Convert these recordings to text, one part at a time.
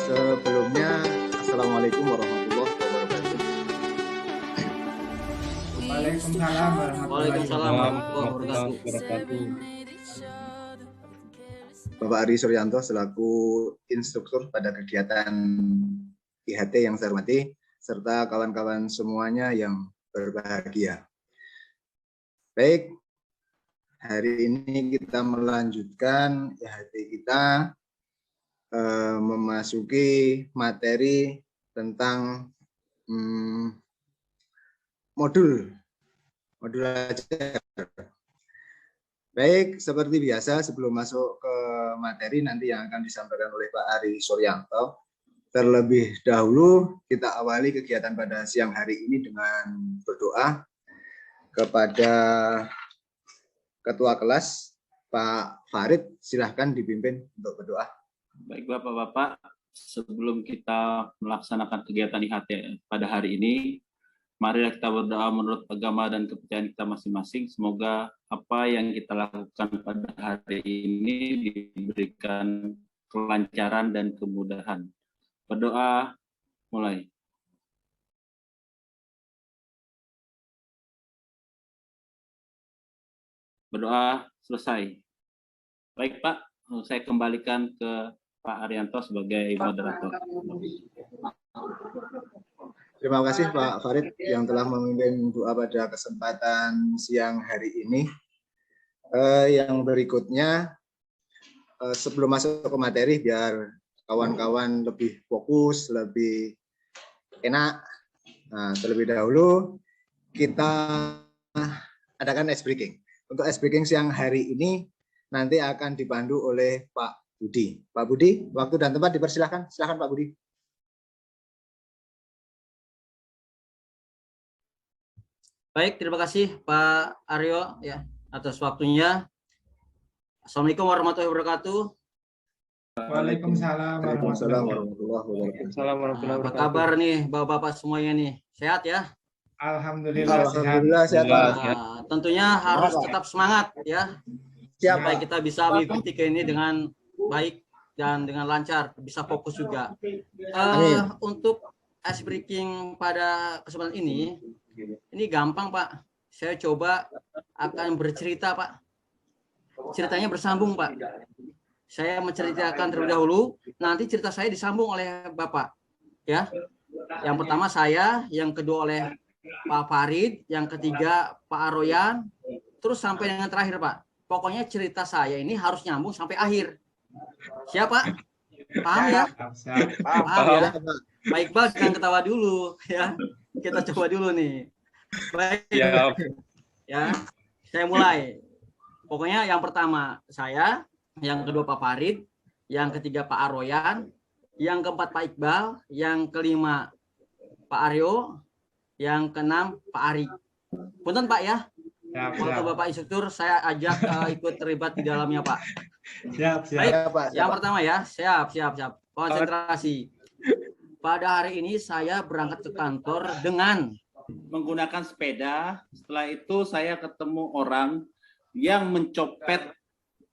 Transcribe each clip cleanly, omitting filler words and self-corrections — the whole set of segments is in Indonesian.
Sebelumnya, Assalamualaikum warahmatullahi wabarakatuh. Waalaikumsalam warahmatullahi Waalaikumsalam wabarakatuh. warahmatullahi wabarakatuh. Bapak Ari Suryanto selaku instruktur pada kegiatan IHT yang saya hormati, serta kawan-kawan semuanya yang berbahagia. Baik, hari ini kita melanjutkan IHT kita memasuki materi tentang modul ajar. Baik, seperti biasa sebelum masuk ke materi nanti yang akan disampaikan oleh Pak Ari Suryanto, terlebih dahulu kita awali kegiatan pada siang hari ini dengan berdoa kepada Ketua Kelas Pak Farid. Silahkan dipimpin untuk berdoa. Baik Bapak-Bapak, sebelum kita melaksanakan kegiatan IHT pada hari ini, marilah kita berdoa menurut agama dan kepercayaan kita masing-masing. Semoga apa yang kita lakukan pada hari ini diberikan kelancaran dan kemudahan. Berdoa mulai. Berdoa selesai. Baik Pak, saya kembalikan ke Pak Arianto sebagai moderator. Terima kasih Pak Farid yang telah memimpin doa pada kesempatan siang hari ini. Yang berikutnya, sebelum masuk ke materi, biar kawan-kawan lebih fokus, lebih enak. Nah, terlebih dahulu kita adakan ice breaking. Untuk ice breaking siang hari ini nanti akan dipandu oleh Pak Budi. Pak Budi, waktu dan tempat dipersilahkan. Silakan Pak Budi. Baik, terima kasih Pak Aryo ya atas waktunya. Assalamualaikum warahmatullahi wabarakatuh. Waalaikumsalam warahmatullahi wabarakatuh. Apa kabar nih Bapak-bapak semuanya nih? Sehat ya? Alhamdulillah sehat Pak. Tentunya harus tetap semangat ya. Siap Supaya Pak. kita bisa mengikuti ini dengan baik dan dengan lancar, bisa fokus juga. Untuk ice breaking pada kesempatan ini gampang Pak. Saya coba akan bercerita Pak. Ceritanya bersambung Pak. Saya menceritakan terlebih dahulu, nanti cerita saya disambung oleh Bapak. Ya. Yang pertama saya, yang kedua oleh Pak Farid, yang ketiga Pak Aroyan, terus sampai dengan terakhir Pak. Pokoknya cerita saya ini harus nyambung sampai akhir. Siapa? Paham ya? Paham ya? Pak Iqbal jangan ketawa dulu ya. Kita coba dulu nih. Baik. Ya. Saya mulai. Pokoknya yang pertama saya, yang kedua Pak Farid, yang ketiga Pak Aroyan, yang keempat Pak Iqbal, yang kelima Pak Aryo, yang keenam Pak Ari. Punten Pak ya. Waktu Bapak instruktur saya ajak ikut terlibat di dalamnya Pak. Siap. Baik, yang pertama ya, siap. Konsentrasi. Pada hari ini saya berangkat ke kantor dengan Menggunakan sepeda. Setelah itu saya ketemu orang yang mencopet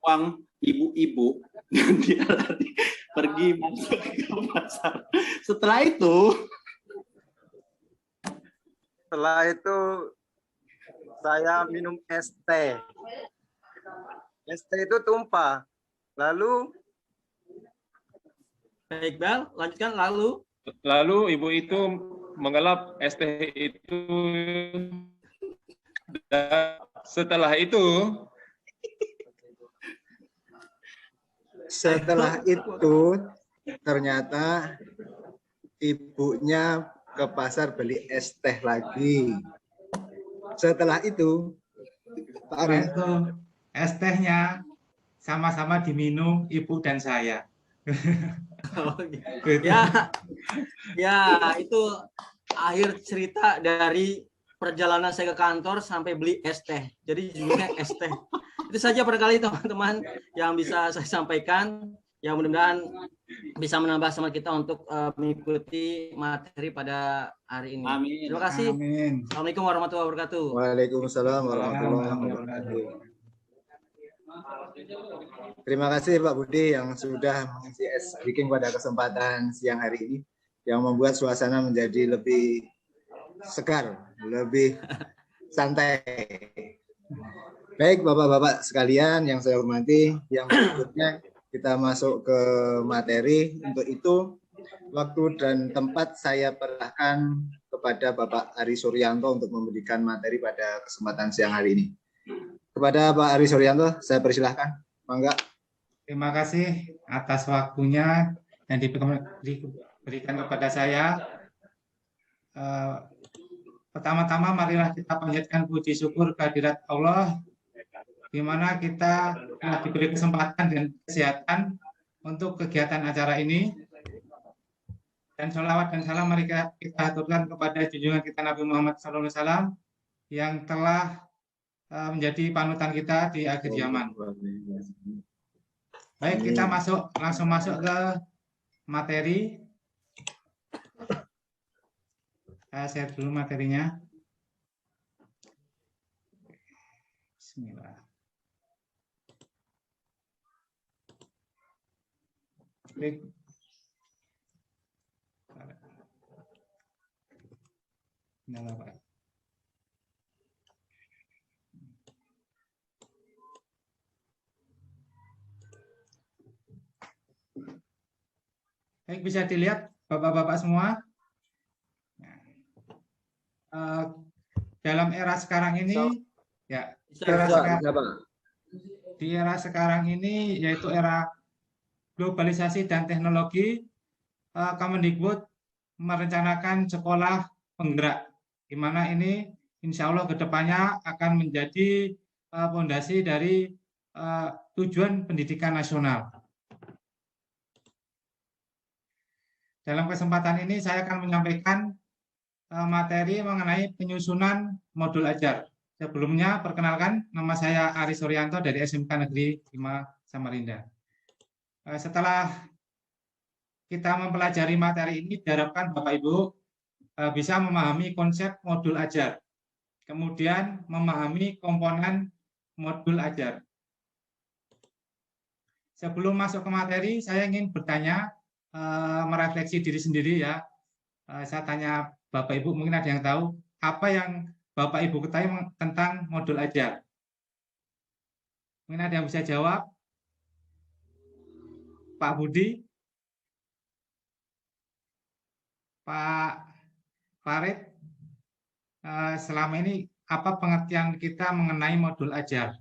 uang ibu-ibu dan dia lari pergi masuk ke pasar. Setelah itu saya minum es teh. Es teh itu tumpah. Lalu Pak Iqbal, lanjutkan lalu. Lalu ibu itu mengelap es teh itu. Dan setelah itu ternyata ibunya ke pasar beli es teh lagi. Setelah itu Pak Ari, Es tehnya sama-sama diminum ibu dan saya. Ya itu akhir cerita dari perjalanan saya ke kantor sampai beli es teh. Jadi judulnya es teh. Itu saja barangkali teman-teman yang bisa saya sampaikan. Yang mudah-mudahan bisa menambah semangat kita untuk mengikuti materi pada hari ini. Amin. Terima kasih. Amin. Assalamualaikum warahmatullahi wabarakatuh. Waalaikumsalam warahmatullahi wabarakatuh. Terima kasih Pak Budi yang sudah mengisi ice breaking pada kesempatan siang hari ini, yang membuat suasana menjadi lebih segar, lebih santai. Baik Bapak-Bapak sekalian yang saya hormati, yang berikutnya kita masuk ke materi. Untuk itu, waktu dan tempat saya persilahkan kepada Bapak Ari Suryanto untuk memberikan materi pada kesempatan siang hari ini. Kepada Pak Ari Suryanto, saya persilahkan. Mangga. Terima kasih atas waktunya yang diberikan kepada saya. Pertama-tama marilah kita panjatkan puji syukur kehadirat Allah, di mana kita telah diberi kesempatan dan kesehatan untuk kegiatan acara ini. Dan sholawat dan salam mari kita aturkan kepada junjungan kita Nabi Muhammad SAW yang telah menjadi panutan kita di akhir zaman. Baik, kita langsung masuk ke materi. Saya share dulu materinya. Bismillah. Baik. Nah, Pak. Baik, bisa dilihat Bapak-Bapak semua. Dalam era sekarang ini, ya, di era sekarang ini yaitu era globalisasi dan teknologi, Kemendikbud merencanakan sekolah penggerak, di mana ini insya Allah kedepannya akan menjadi fondasi dari tujuan pendidikan nasional. Dalam kesempatan ini saya akan menyampaikan materi mengenai penyusunan modul ajar. Sebelumnya, perkenalkan, nama saya Ari Suryanto dari SMK Negeri 5 Samarinda. Setelah kita mempelajari materi ini, diharapkan Bapak Ibu bisa memahami konsep modul ajar, kemudian memahami komponen modul ajar. Sebelum masuk ke materi, saya ingin bertanya, merefleksi diri sendiri ya. Saya tanya Bapak Ibu, mungkin ada yang tahu apa yang Bapak Ibu ketahui tentang modul ajar. Mungkin ada yang bisa jawab? Pak Budi? Pak Farid? Selama ini apa pengertian kita mengenai modul ajar?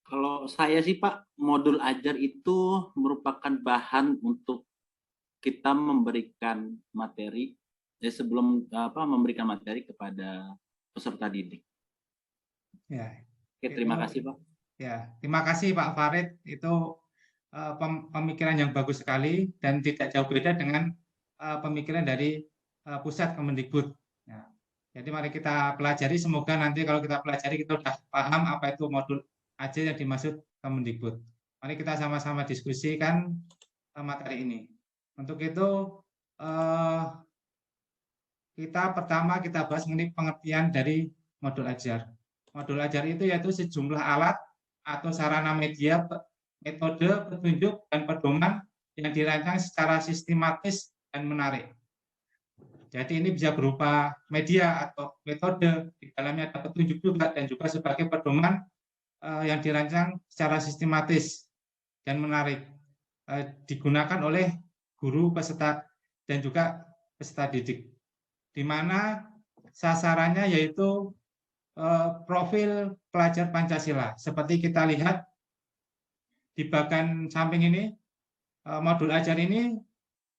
Kalau saya sih Pak, modul ajar itu merupakan bahan untuk kita memberikan materi, sebelum memberikan materi kepada peserta didik. Ya. Oke, terima kasih Pak. Ya, terima kasih Pak Farid. Itu pemikiran yang bagus sekali dan tidak jauh beda dengan pemikiran dari pusat Kemendikbud. Ya. Jadi mari kita pelajari, semoga nanti kalau kita pelajari kita sudah paham apa itu modul ajar yang dimaksud Kemendikbud. Mari kita sama-sama diskusikan materi ini. Untuk itu pertama kita bahas mengenai pengertian dari modul ajar. Modul ajar itu yaitu sejumlah alat atau sarana media, metode, petunjuk, dan pedoman yang dirancang secara sistematis dan menarik. Jadi ini bisa berupa media atau metode, di dalamnya ada petunjuk juga, dan juga sebagai pedoman yang dirancang secara sistematis dan menarik, digunakan oleh guru, peserta, dan juga peserta didik, di mana sasarannya yaitu profil pelajar Pancasila. Seperti kita lihat di bagian samping ini, modul ajar ini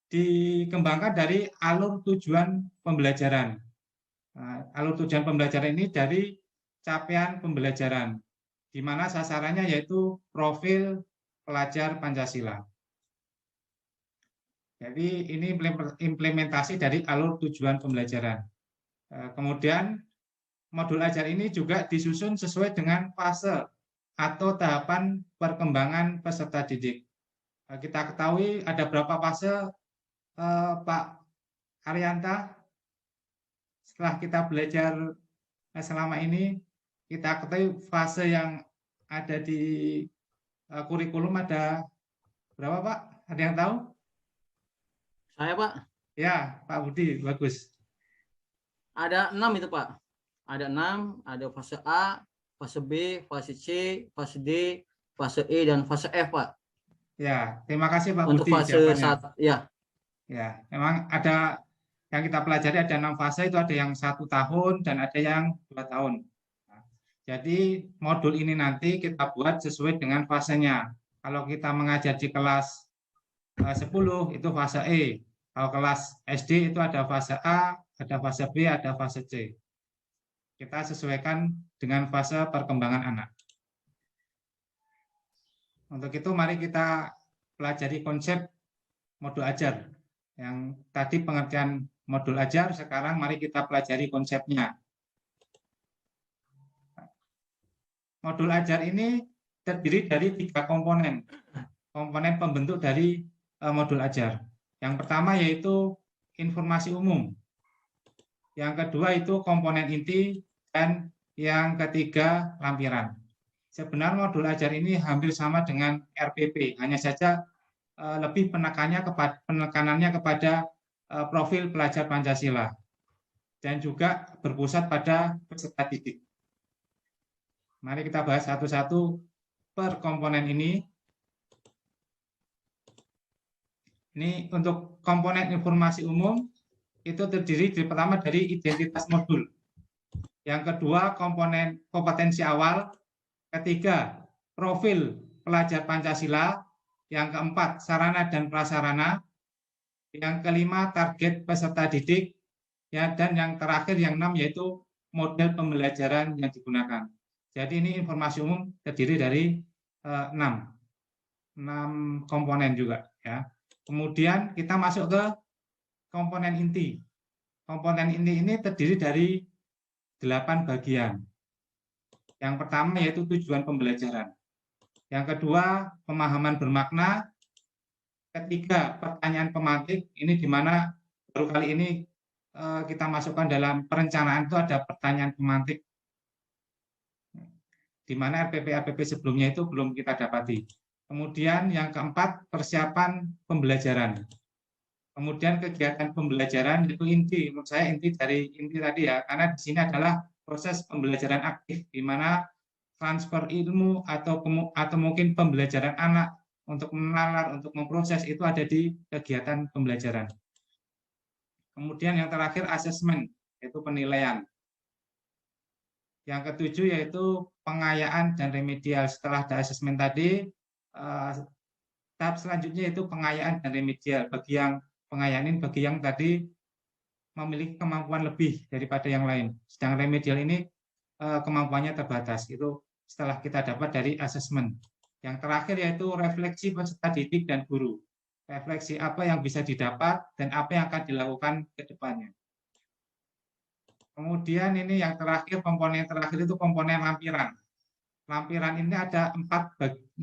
dikembangkan dari alur tujuan pembelajaran. Alur tujuan pembelajaran ini dari capaian pembelajaran, di mana sasarannya yaitu profil pelajar Pancasila. Jadi ini implementasi dari alur tujuan pembelajaran. Kemudian modul ajar ini juga disusun sesuai dengan fase atau tahapan perkembangan peserta didik. Kita ketahui ada berapa fase, Pak Arianta, setelah kita belajar selama ini kita ketahui fase yang ada di kurikulum ada berapa Pak? Ada yang tahu? Saya Pak, Ya, Pak Budi, bagus. ada 6 itu Pak. Ada 6, ada fase A, fase B, fase C, fase D, fase E, dan fase F Pak. Ya, terima kasih Pak Untuk Budi fase jawabannya. 1, ya. Ya, memang ada yang kita pelajari ada 6 fase, itu ada yang 1 tahun dan ada yang 2 tahun. Nah, jadi modul ini nanti kita buat sesuai dengan fasenya. Kalau kita mengajar di kelas 10 itu fase E. Kalau kelas SD itu ada fase A, ada fase B, ada fase C. Kita sesuaikan dengan fase perkembangan anak. Untuk itu mari kita pelajari konsep modul ajar. Yang tadi pengertian modul ajar, sekarang mari kita pelajari konsepnya. Modul ajar ini terdiri dari 3 komponen. Komponen pembentuk dari modul ajar. Yang pertama yaitu informasi umum. Yang kedua itu komponen inti, dan yang ketiga lampiran. Sebenarnya modul ajar ini hampir sama dengan RPP, hanya saja lebih penekanannya kepada profil pelajar Pancasila dan juga berpusat pada peserta didik. Mari kita bahas satu-satu per komponen ini. Ini untuk komponen informasi umum itu terdiri pertama dari identitas modul. Yang kedua komponen kompetensi awal, ketiga profil pelajar Pancasila, yang keempat sarana dan prasarana, yang kelima target peserta didik, ya, dan yang terakhir yang 6 yaitu model pembelajaran yang digunakan. Jadi ini informasi umum terdiri dari 6 komponen juga, ya. Kemudian kita masuk ke komponen inti. Komponen inti ini terdiri dari 8 bagian. Yang pertama yaitu tujuan pembelajaran. Yang kedua, pemahaman bermakna. Ketiga, pertanyaan pemantik. Ini di mana baru kali ini kita masukkan dalam perencanaan itu ada pertanyaan pemantik. Di mana RPP sebelumnya itu belum kita dapati. Kemudian yang keempat, persiapan pembelajaran. Kemudian kegiatan pembelajaran itu inti, menurut saya inti dari inti tadi ya, karena di sini adalah proses pembelajaran aktif, di mana transfer ilmu atau mungkin pembelajaran anak untuk menalar, untuk memproses itu ada di kegiatan pembelajaran. Kemudian yang terakhir asesmen, yaitu penilaian. Yang ketujuh yaitu pengayaan dan remedial. Setelah ada asesmen tadi, tahap selanjutnya yaitu pengayaan dan remedial. Bagi yang pengayanin, bagi yang tadi memiliki kemampuan lebih daripada yang lain. Sedang remedial ini kemampuannya terbatas. Itu setelah kita dapat dari asesmen. Yang terakhir yaitu refleksi peserta didik dan guru. Refleksi apa yang bisa didapat dan apa yang akan dilakukan ke depannya. Kemudian ini yang terakhir, komponen terakhir itu komponen lampiran. Lampiran ini ada 4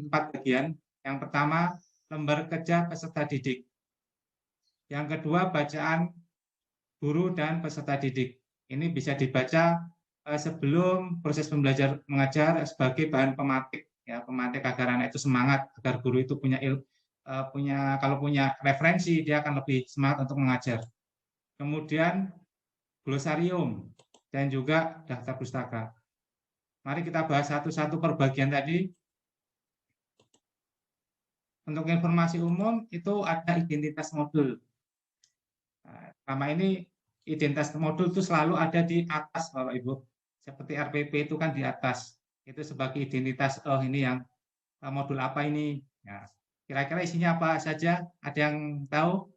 bagian. Yang pertama, lembar kerja peserta didik. Yang kedua, bacaan guru dan peserta didik. Ini bisa dibaca sebelum proses pembelajar mengajar sebagai bahan pematik, ya, pematik agar anak itu semangat, agar guru itu kalau punya referensi dia akan lebih semangat untuk mengajar. Kemudian glosarium dan juga daftar pustaka. Mari kita bahas satu-satu per bagian tadi. Untuk informasi umum itu ada identitas modul. Nah, selama ini identitas modul itu selalu ada di atas, Bapak Ibu. Seperti RPP itu kan di atas. Itu sebagai identitas, oh ini yang modul apa ini. Ya, kira-kira isinya apa saja? Ada yang tahu?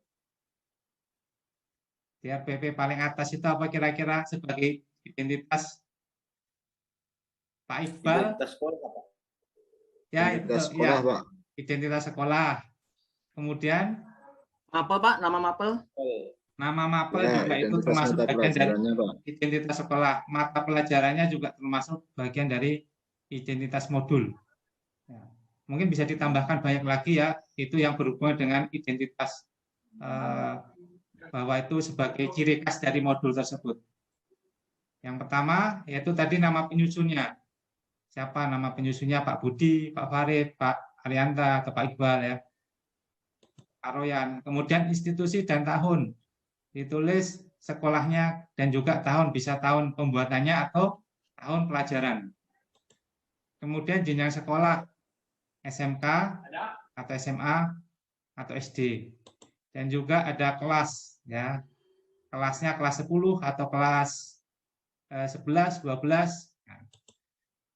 Di RPP paling atas itu apa kira-kira sebagai identitas? Pak Iqbal? Identitas sekolah, Pak. Ya, Identitas itu sekolah, ya. Pak. Identitas sekolah. Kemudian Mapel Pak, nama mapel. nama mapel Ya, juga itu identitas termasuk mata bagian dari pelajarannya, Pak. identitas sekolah. Mata pelajarannya juga termasuk bagian dari identitas modul. Ya. Mungkin bisa ditambahkan banyak lagi ya, itu yang berhubungan dengan identitas bahwa itu sebagai ciri khas dari modul tersebut. Yang pertama yaitu tadi nama penyusunnya. Siapa nama penyusunnya? Pak Budi, Pak Farid, Pak Arianta, atau Pak Iqbal ya. Pak Royan. Kemudian institusi dan tahun. Ditulis sekolahnya dan juga tahun, bisa tahun pembuatannya atau tahun pelajaran. Kemudian jenjang sekolah, SMK atau SMA atau SD. Dan juga ada kelas ya. Kelasnya kelas 10 atau kelas 11, 12.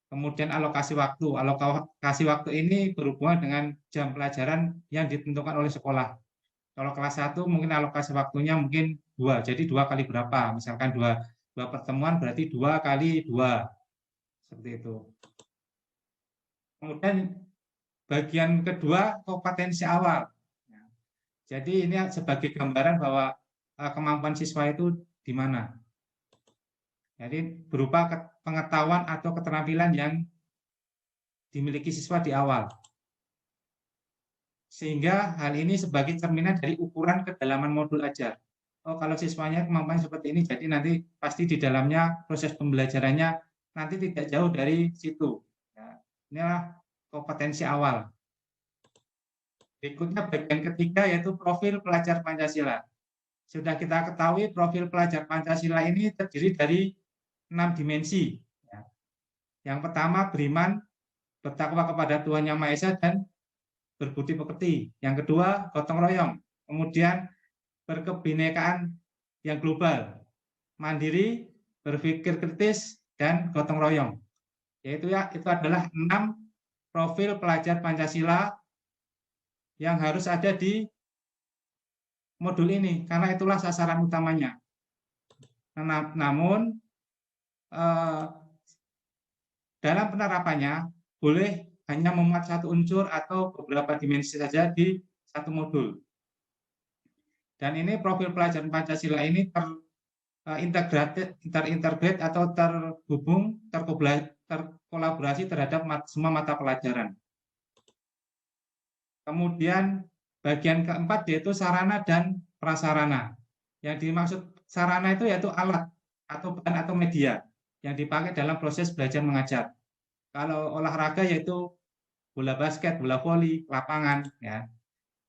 Kemudian alokasi waktu. Alokasi waktu ini berhubungan dengan jam pelajaran yang ditentukan oleh sekolah. Kalau kelas 1 mungkin alokasi waktunya mungkin 2, jadi 2 kali berapa? Misalkan 2 pertemuan berarti 2 kali 2. Seperti itu. Kemudian bagian kedua, kompetensi awal. Jadi ini sebagai gambaran bahwa kemampuan siswa itu di mana. Jadi berupa pengetahuan atau keterampilan yang dimiliki siswa di awal. Sehingga hal ini sebagai cerminan dari ukuran kedalaman modul ajar. Oh, kalau siswanya kemampuan seperti ini, jadi nanti pasti di dalamnya proses pembelajarannya nanti tidak jauh dari situ. Ya, inilah kompetensi awal. Berikutnya bagian ketiga yaitu profil pelajar Pancasila. Sudah kita ketahui profil pelajar Pancasila ini terdiri dari 6 dimensi. Yang pertama beriman, bertakwa kepada Tuhan Yang Maha Esa dan berbudi pekerti. Yang kedua, gotong royong. Kemudian berkebinekaan yang global, mandiri, berpikir kritis, dan gotong royong. Yaitu itu adalah 6 profil pelajar Pancasila yang harus ada di modul ini, karena itulah sasaran utamanya. Namun, dalam penerapannya, boleh hanya memuat satu unsur atau beberapa dimensi saja di satu modul. Dan ini profil pelajaran Pancasila ini terintegrate atau terhubung, terkolaborasi terhadap semua mata pelajaran. Kemudian bagian keempat yaitu sarana dan prasarana. Yang dimaksud sarana itu yaitu alat atau bahan atau media yang dipakai dalam proses belajar mengajar. Kalau olahraga yaitu bola basket, bola voli, lapangan, ya,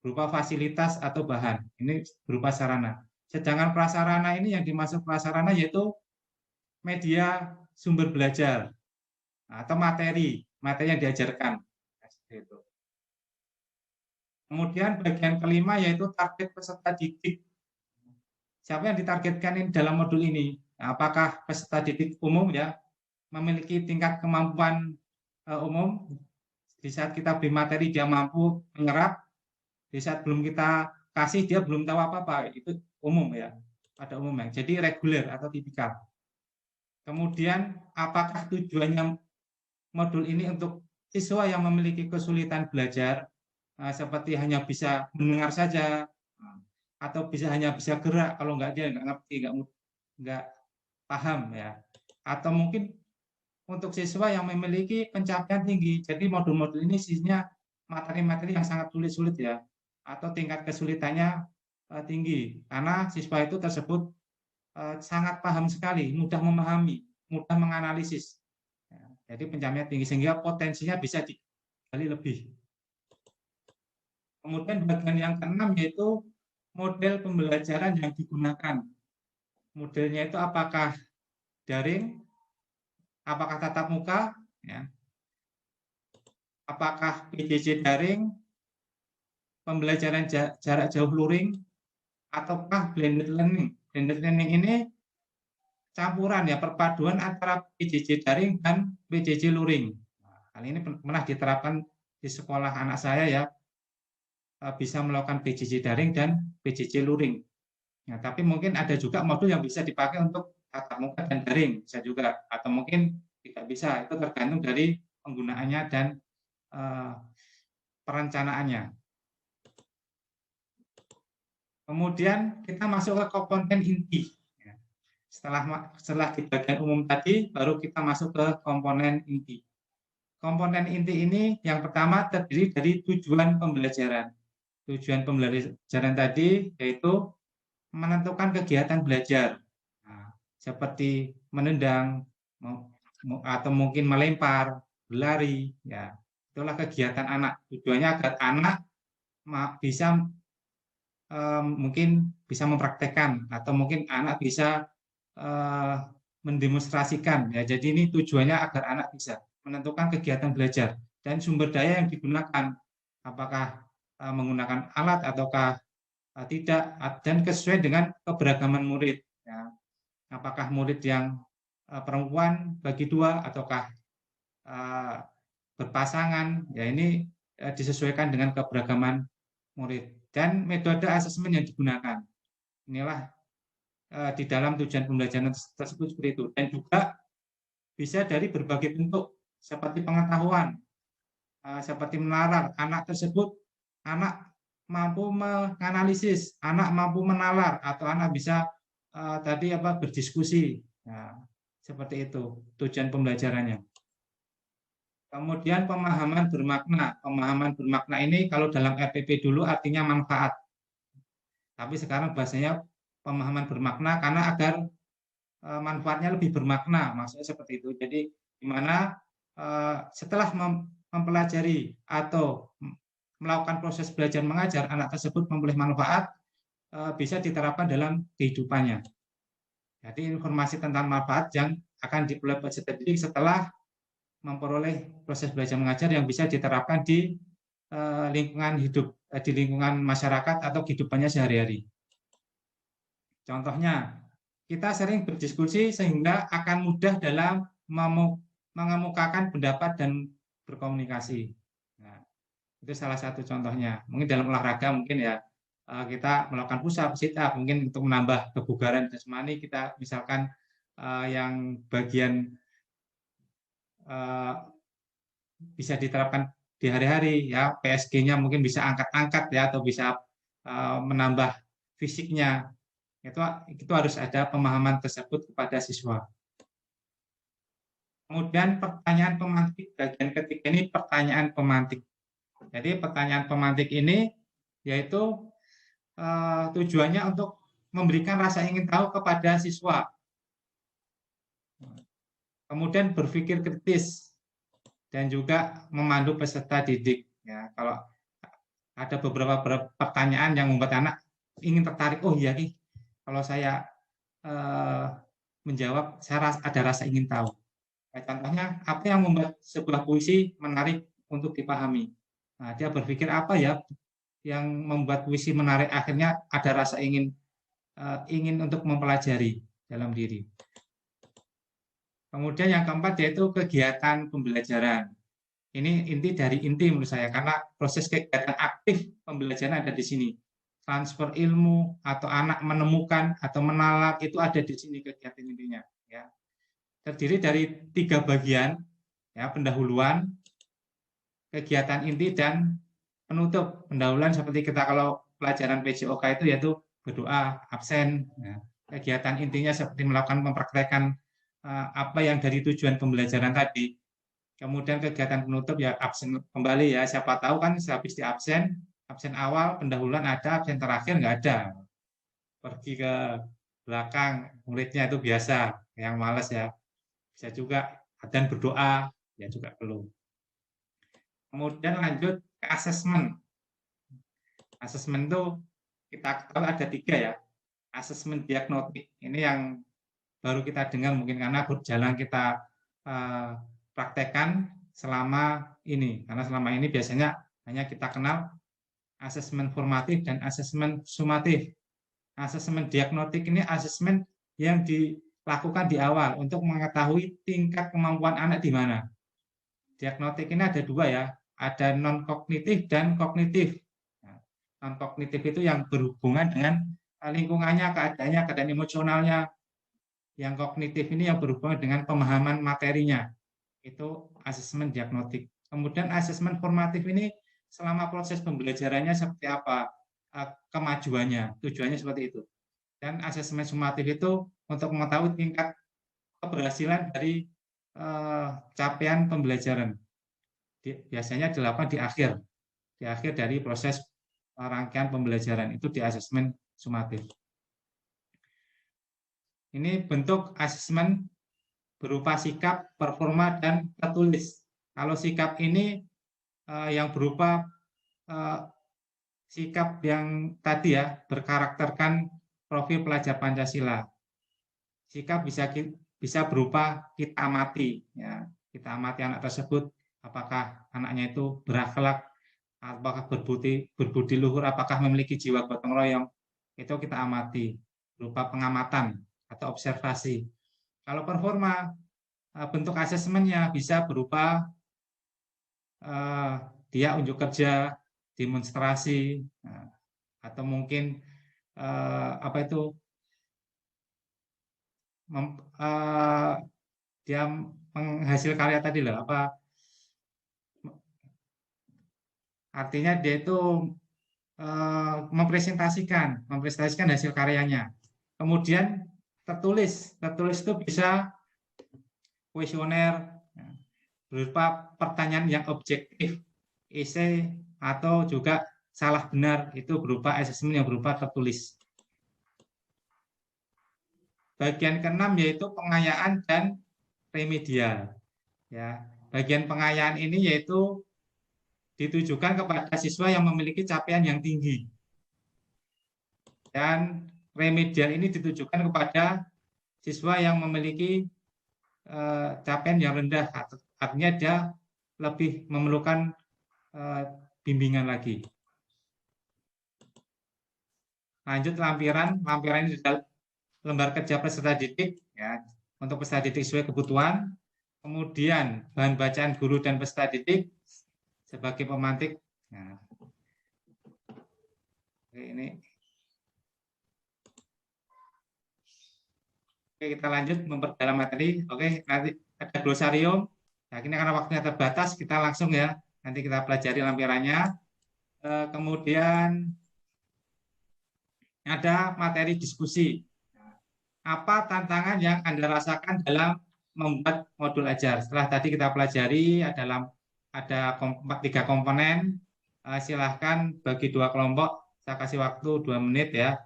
berupa fasilitas atau bahan. Ini berupa sarana. Sedangkan prasarana ini yang dimaksud prasarana yaitu media sumber belajar atau materi yang diajarkan. Kemudian bagian kelima yaitu target peserta didik. Siapa yang ditargetkan ini dalam modul ini? Apakah peserta didik umum ya, memiliki tingkat kemampuan umum, di saat kita beri materi dia mampu menyerap, di saat belum kita kasih dia belum tahu apa-apa, itu umum ya, ada umumnya. Jadi reguler atau tipikal. Kemudian apakah tujuannya modul ini untuk siswa yang memiliki kesulitan belajar, seperti hanya bisa mendengar saja, atau hanya bisa gerak, kalau nggak dia nggak ngerti, nggak paham ya, atau mungkin untuk siswa yang memiliki pencapaian tinggi. Jadi modul-modul ini isinya materi-materi yang sangat sulit ya, atau tingkat kesulitannya tinggi, karena siswa itu tersebut sangat paham sekali, mudah memahami, mudah menganalisis. Jadi pencapaian tinggi sehingga potensinya bisa digali lebih. Kemudian bagian yang keenam yaitu model pembelajaran yang digunakan. Modelnya itu apakah daring, apakah tatap muka, ya, apakah PJJ daring, pembelajaran jarak jauh luring, ataukah blended learning. Blended learning ini campuran ya, perpaduan antara PJJ daring dan PJJ luring. Hal ini pernah diterapkan di sekolah anak saya ya, bisa melakukan PJJ daring dan PJJ luring. Nah, tapi mungkin ada juga modul yang bisa dipakai untuk tatap muka dan daring, bisa juga, atau mungkin tidak bisa, itu tergantung dari penggunaannya dan perencanaannya. Kemudian kita masuk ke komponen inti. Setelah di bagian umum tadi, baru kita masuk ke komponen inti. Komponen inti ini yang pertama terdiri dari tujuan pembelajaran. Tujuan pembelajaran tadi yaitu menentukan kegiatan belajar. Nah, seperti menendang atau mungkin melempar, berlari, ya itulah kegiatan anak. Tujuannya agar anak bisa mungkin bisa mempraktekkan atau mungkin anak bisa mendemonstrasikan. Ya, jadi ini tujuannya agar anak bisa menentukan kegiatan belajar dan sumber daya yang digunakan, apakah menggunakan alat ataukah tidak, dan sesuai dengan keberagaman murid. Ya. Apakah murid yang perempuan bagi dua ataukah berpasangan, ya ini disesuaikan dengan keberagaman murid dan metode asesmen yang digunakan. Inilah di dalam tujuan pembelajaran tersebut seperti itu, dan juga bisa dari berbagai bentuk seperti pengetahuan, seperti menalar. Anak tersebut mampu menganalisis, anak mampu menalar, atau anak bisa berdiskusi. Nah, seperti itu tujuan pembelajarannya. Kemudian pemahaman bermakna. Pemahaman bermakna ini kalau dalam RPP dulu artinya manfaat. Tapi sekarang bahasanya pemahaman bermakna karena agar manfaatnya lebih bermakna, maksudnya seperti itu. Jadi di mana setelah mempelajari atau melakukan proses belajar mengajar, anak tersebut memperoleh manfaat bisa diterapkan dalam kehidupannya. Jadi informasi tentang manfaat yang akan diperoleh peserta didik setelah memperoleh proses belajar mengajar yang bisa diterapkan di lingkungan hidup, di lingkungan masyarakat atau kehidupannya sehari-hari. Contohnya, kita sering berdiskusi sehingga akan mudah dalam mengemukakan pendapat dan berkomunikasi. Nah, itu salah satu contohnya. Mungkin dalam olahraga mungkin ya kita melakukan push up, sit up, mungkin untuk menambah kebugaran jasmani kita misalkan yang bagian bisa diterapkan di hari-hari ya, PSG-nya mungkin bisa angkat-angkat ya, atau bisa menambah fisiknya. Itu harus ada pemahaman tersebut kepada siswa. Kemudian pertanyaan pemantik, bagian ketiga ini pertanyaan pemantik. Jadi pertanyaan pemantik ini yaitu tujuannya untuk memberikan rasa ingin tahu kepada siswa. Kemudian berpikir kritis dan juga memandu peserta didik. Ya, kalau ada beberapa pertanyaan yang membuat anak ingin tertarik, oh iya nih, kalau saya menjawab, saya ada rasa ingin tahu. Contohnya, apa yang membuat sebuah puisi menarik untuk dipahami? Nah, dia berpikir apa ya yang membuat puisi menarik, akhirnya ada rasa ingin untuk mempelajari dalam diri. Kemudian yang keempat yaitu kegiatan pembelajaran. Ini inti dari inti menurut saya, karena proses kegiatan aktif pembelajaran ada di sini. Transfer ilmu atau anak menemukan atau menalar itu ada di sini kegiatan intinya. Ya. Terdiri dari 3 bagian, ya, pendahuluan, kegiatan inti, dan penutup. Pendahuluan seperti kita kalau pelajaran PJOK itu yaitu berdoa, absen. Ya. Kegiatan intinya seperti melakukan mempraktekkan apa yang dari tujuan pembelajaran tadi. Kemudian kegiatan penutup ya absen kembali ya, siapa tahu kan habis di absen awal, pendahuluan ada, absen terakhir nggak ada. Pergi ke belakang, muridnya itu biasa, yang malas ya. Bisa juga dan berdoa, ya juga perlu. Kemudian lanjut ke asesmen. Asesmen itu kita tahu ada 3 ya. Asesmen diagnostik, ini yang baru kita dengar mungkin karena berjalan kita praktekkan selama ini. Karena selama ini biasanya hanya kita kenal asesmen formatif dan asesmen sumatif. Asesmen diagnostik ini asesmen yang dilakukan di awal untuk mengetahui tingkat kemampuan anak di mana. Diagnostik ini ada 2 ya, ada non-kognitif dan kognitif. Non-kognitif itu yang berhubungan dengan lingkungannya, keadaan emosionalnya. Yang kognitif ini yang berhubungan dengan pemahaman materinya. Itu asesmen diagnostik. Kemudian asesmen formatif ini selama proses pembelajarannya seperti apa, kemajuannya, tujuannya seperti itu. Dan asesmen sumatif itu untuk mengetahui tingkat keberhasilan dari capaian pembelajaran. Biasanya dilakukan di akhir dari proses rangkaian pembelajaran, itu di asesmen sumatif. Ini bentuk asesmen berupa sikap, performa, dan tertulis. Kalau sikap ini yang berupa sikap yang tadi ya, berkarakterkan profil pelajar Pancasila. Sikap bisa berupa kita amati, ya. Kita amati anak tersebut, apakah anaknya itu berakhlak, apakah berbudi luhur, apakah memiliki jiwa gotong royong, itu kita amati berupa pengamatan atau observasi. Kalau performa, bentuk asesmennya bisa berupa dia unjuk kerja, demonstrasi, atau mungkin dia menghasil karya tadi loh, artinya dia itu mempresentasikan hasil karyanya. Kemudian tertulis itu bisa kuesioner, berupa pertanyaan yang objektif, esai, atau juga salah benar, itu berupa asesmen yang berupa tertulis. Bagian keenam yaitu pengayaan dan remedial. Ya, bagian pengayaan ini yaitu ditujukan kepada siswa yang memiliki capaian yang tinggi. Dan remedial ini ditujukan kepada siswa yang memiliki capaian yang rendah, artinya dia lebih memerlukan bimbingan lagi. Lanjut lampiran ini sudah lembar kerja peserta didik, ya, untuk peserta didik sesuai kebutuhan. Kemudian bahan bacaan guru dan peserta didik sebagai pemantik. Nah, ini. Oke, kita lanjut memperdalam materi. Oke, nanti ada glosarium. Nah, ini karena waktunya terbatas, kita langsung ya. Nanti kita pelajari lampirannya. Kemudian ada materi diskusi. Apa tantangan yang Anda rasakan dalam membuat modul ajar? Setelah tadi kita pelajari ada 3 komponen. Silahkan bagi 2 kelompok. Saya kasih waktu 2 menit ya.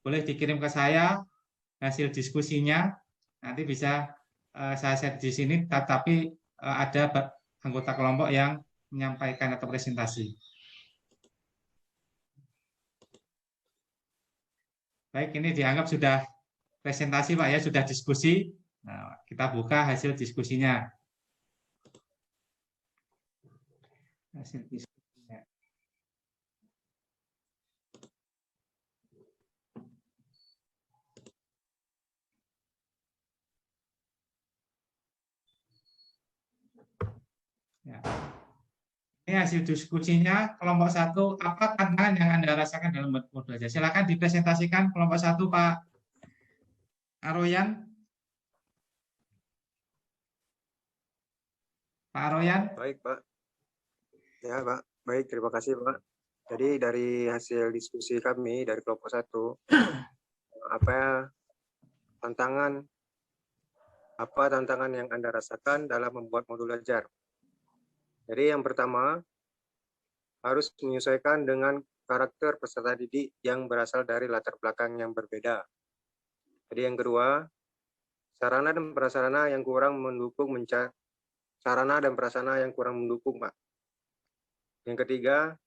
Boleh dikirim ke saya hasil diskusinya. Nanti bisa saya share di sini. Tetapi ada anggota kelompok yang menyampaikan atau presentasi. Baik, ini dianggap sudah presentasi Pak ya, sudah diskusi. Nah, kita buka hasil diskusinya. Hasil diskusinya. Ya. Ini hasil diskusinya kelompok 1, apa tantangan yang Anda rasakan dalam modul ajar? Silakan dipresentasikan kelompok 1 Pak Aroyan. Pak Aroyan. Baik, Pak. Ya, Pak. Baik, terima kasih, Pak. Jadi dari hasil diskusi kami dari kelompok 1, apa tantangan yang Anda rasakan dalam membuat modul ajar? Jadi yang pertama, harus menyesuaikan dengan karakter peserta didik yang berasal dari latar belakang yang berbeda. Jadi yang kedua, sarana dan prasarana yang kurang mendukung, Pak. Yang ketiga,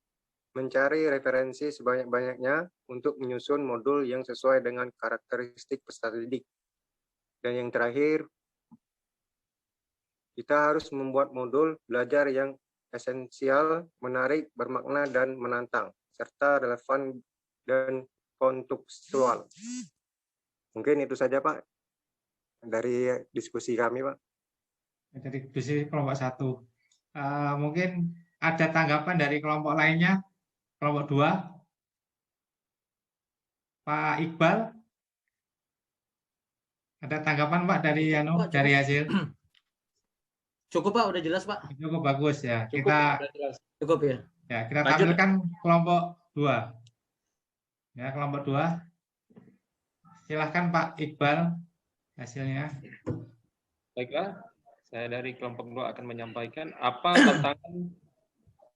mencari referensi sebanyak-banyaknya untuk menyusun modul yang sesuai dengan karakteristik peserta didik. Dan yang terakhir, kita harus membuat modul belajar yang esensial, menarik, bermakna, dan menantang, serta relevan dan kontekstual. Mungkin itu saja, Pak, dari diskusi kami, Pak. Dari diskusi kelompok 1. Mungkin ada tanggapan dari kelompok lainnya, kelompok 2. Pak Iqbal, ada tanggapan Pak dari dari hasil? Cukup Pak, udah jelas Pak. Cukup bagus ya. Cukup, cukup ya. Ya, kita tampilkan kelompok 2. Ya, kelompok 2. Silahkan Pak Iqbal hasilnya. Baiklah, saya dari kelompok 2 akan menyampaikan apa tantangan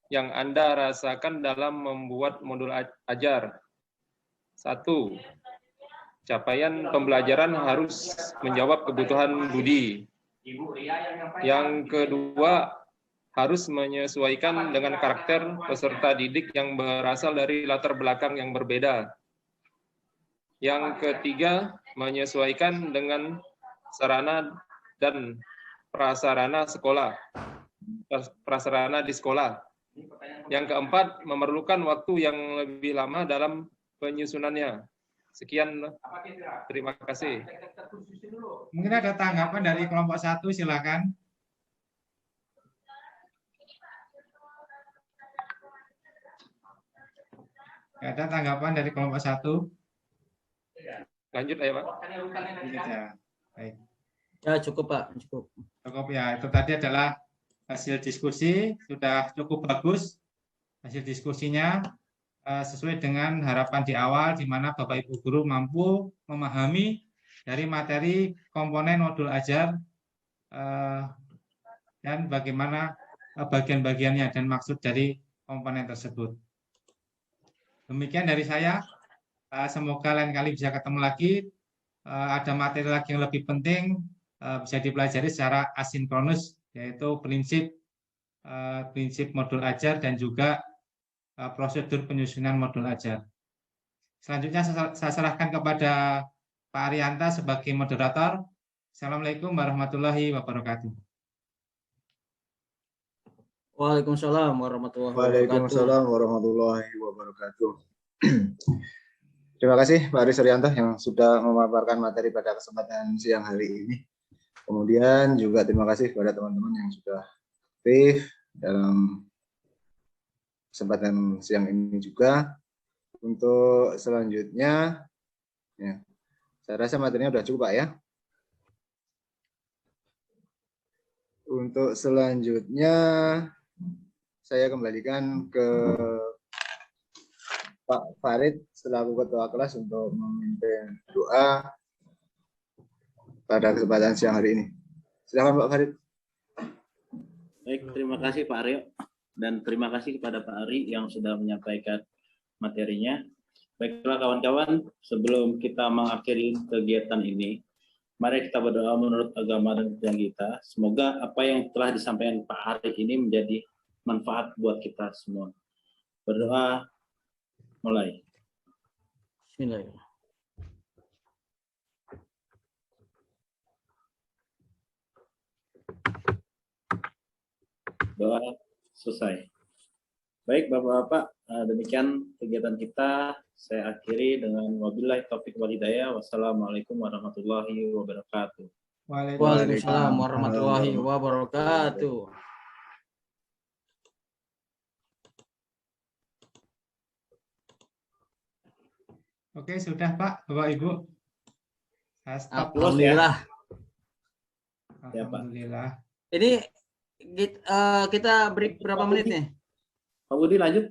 yang Anda rasakan dalam membuat modul ajar. 1. capaian pembelajaran harus menjawab kebutuhan budi. Yang kedua, harus menyesuaikan dengan karakter peserta didik yang berasal dari latar belakang yang berbeda. Yang ketiga, menyesuaikan dengan sarana dan prasarana di sekolah. Yang keempat, memerlukan waktu yang lebih lama dalam penyusunannya. Sekian, terima kasih. Mungkin ada tanggapan dari kelompok 1, silakan. Ada tanggapan dari kelompok 1? Lanjut ya Pak. Ya, baik. Ya cukup Pak, cukup. Cukup ya, itu tadi adalah hasil diskusi, sudah cukup bagus hasil diskusinya, sesuai dengan harapan di awal, di mana Bapak Ibu Guru mampu memahami dari materi komponen modul ajar dan bagaimana bagian-bagiannya dan maksud dari komponen tersebut. Demikian dari saya, semoga lain kali bisa ketemu lagi, ada materi lagi yang lebih penting, bisa dipelajari secara asinkronus, yaitu prinsip modul ajar dan juga prosedur penyusunan modul ajar. Selanjutnya saya serahkan kepada Pak Arianta sebagai moderator. Assalamualaikum warahmatullahi wabarakatuh. Waalaikumsalam warahmatullahi wabarakatuh. Waalaikumsalam warahmatullahi wabarakatuh. Terima kasih Pak Aris Arianto yang sudah memaparkan materi pada kesempatan siang hari ini. Kemudian juga terima kasih kepada teman-teman yang sudah aktif dalam kesempatan siang ini juga. Untuk selanjutnya, ya, saya rasa materinya sudah cukup Pak ya. Untuk selanjutnya, saya kembalikan ke Pak Farid selaku Ketua Kelas untuk memimpin doa pada kesempatan siang hari ini. Silakan Pak Farid. Baik, terima kasih Pak Aryo. Dan terima kasih kepada Pak Ari yang sudah menyampaikan materinya. Baiklah kawan-kawan, sebelum kita mengakhiri kegiatan ini, mari kita berdoa menurut agama dan kepercayaan kita. Semoga apa yang telah disampaikan Pak Ari ini menjadi manfaat buat kita semua. Berdoa, mulai. Bismillahirrahmanirrahim. Doa selesai. Baik Bapak-Bapak, demikian kegiatan kita. Saya akhiri dengan wabillahi taufiq wal hidayah. Wassalamualaikum warahmatullahi wabarakatuh. Waalaikumsalam warahmatullahi wabarakatuh. Oke, sudah Pak, Bapak Ibu. Saya stop. Alhamdulillah. Ya, Pak. Alhamdulillah. Ini kita break berapa menit nih? Pak Budi lanjut.